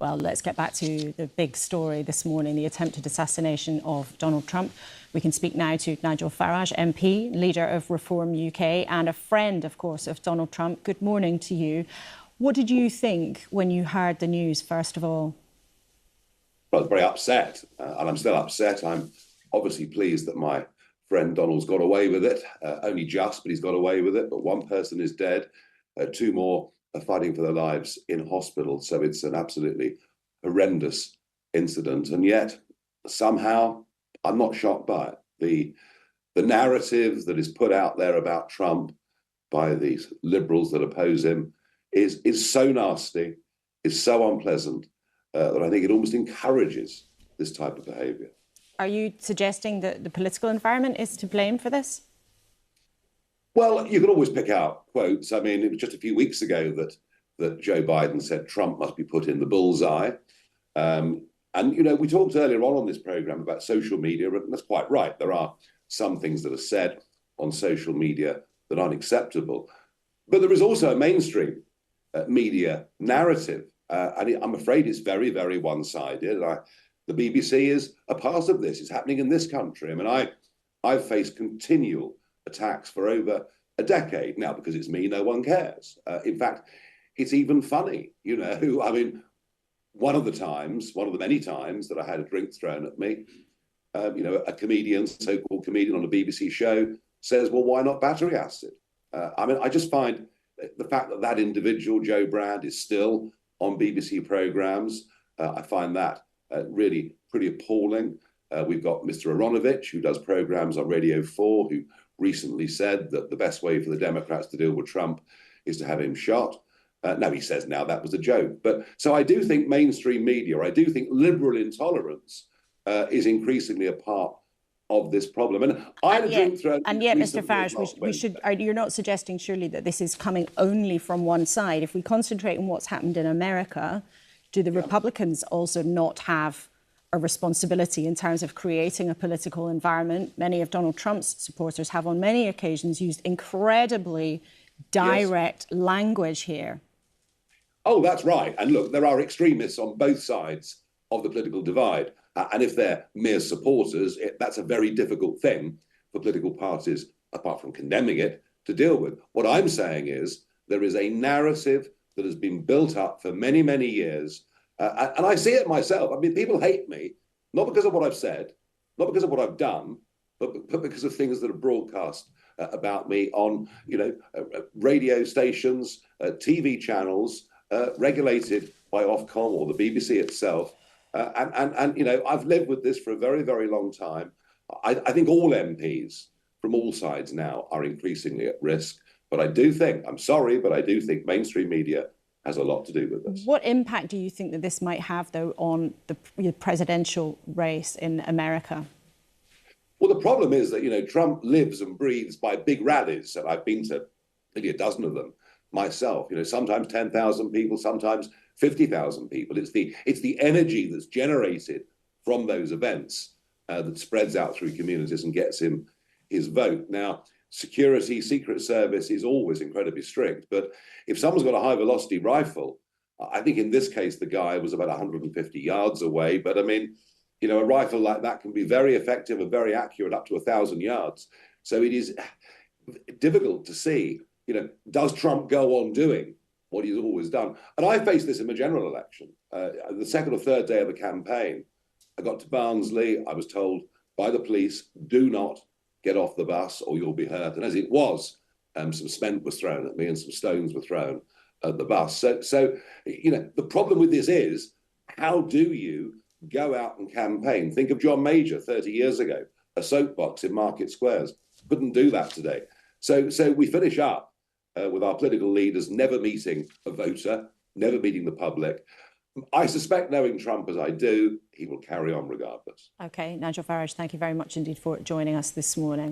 Well, let's get back to the big story this morning, the attempted assassination of Donald Trump. We can speak now to Nigel Farage, MP, leader of Reform UK and a friend, of course, of Donald Trump. Good morning to you. What did you think when you heard the news, first of all? Well, I was very upset, and I'm still upset. I'm obviously pleased that my friend Donald's got away with it. Only just, but he's got away with it. But one person is dead. Two more are fighting for their lives in hospital. So it's an absolutely horrendous incident. And yet, somehow, I'm not shocked by it. The narrative that is put out there about Trump by these liberals that oppose him is so nasty, is so unpleasant, that I think it almost encourages this type of behaviour. Are you suggesting that the political environment is to blame for this? Well, you can always pick out quotes. I mean, it was just a few weeks ago that Joe Biden said Trump must be put in the bullseye. And, you know, we talked earlier on this programme about social media, and that's quite right. There are some things that are said on social media that aren't acceptable. But there is also a mainstream media narrative. And I'm afraid it's very, very one-sided. The BBC is a part of this. It's happening in this country. I mean, I've faced continual attacks for over a decade now. Because it's me, no one cares. In fact, it's even funny, you know. I mean, one of the many times that I had a drink thrown at me, you know, a comedian, so-called comedian on a BBC show says, well, why not battery acid? I mean, I just find the fact that that individual, Joe Brand, is still on BBC programmes, I find that really pretty appalling. We've got Mr. Aronovich, who does programmes on Radio 4, who recently said that the best way for the Democrats to deal with Trump is to have him shot. Now he says now that was a joke. But so I do think mainstream media, I do think liberal intolerance is increasingly a part of this problem. And yet, Mr. Farage, you're not suggesting surely that this is coming only from one side. If we concentrate on what's happened in America, do the Republicans also not have a responsibility in terms of creating a political environment? Many of Donald Trump's supporters have on many occasions used incredibly direct language here. Oh, that's right. And look, there are extremists on both sides of the political divide. And if they're mere supporters, that's a very difficult thing for political parties, apart from condemning it, to deal with. What I'm saying is there is a narrative that has been built up for many, many years. And I see it myself. I mean, people hate me, not because of what I've said, not because of what I've done, but because of things that are broadcast about me on, you know, radio stations, TV channels, regulated by Ofcom or the BBC itself. And you know, I've lived with this for a very, very long time. I think all MPs from all sides now are increasingly at risk. But I do think, I'm sorry, but I do think mainstream media has a lot to do with this. What impact do you think that this might have, though, on the presidential race in America? Well, the problem is that, you know, Trump lives and breathes by big rallies, and I've been to maybe a dozen of them myself. You know, sometimes 10,000 people, sometimes 50,000 people. It's the energy that's generated from those events that spreads out through communities and gets him his vote. Now, security, Secret Service is always incredibly strict, but if someone's got a high-velocity rifle, I think in this case the guy was about 150 yards away. But I mean, you know, a rifle like that can be very effective and very accurate up to 1,000 yards. So it is difficult to see, you know, does Trump go on doing what he's always done? And I faced this in the general election. The second or third day of the campaign, I got to Barnsley. I was told by the police, do not get off the bus or you'll be hurt. And as it was, some cement was thrown at me and some stones were thrown at the bus. So you know, the problem with this is, how do you go out and campaign? Think of John Major 30 years ago, a soapbox in Market Squares. Couldn't do that today. So we finish up with our political leaders never meeting a voter, never meeting the public. I suspect, knowing Trump as I do, he will carry on regardless. OK, Nigel Farage, thank you very much indeed for joining us this morning.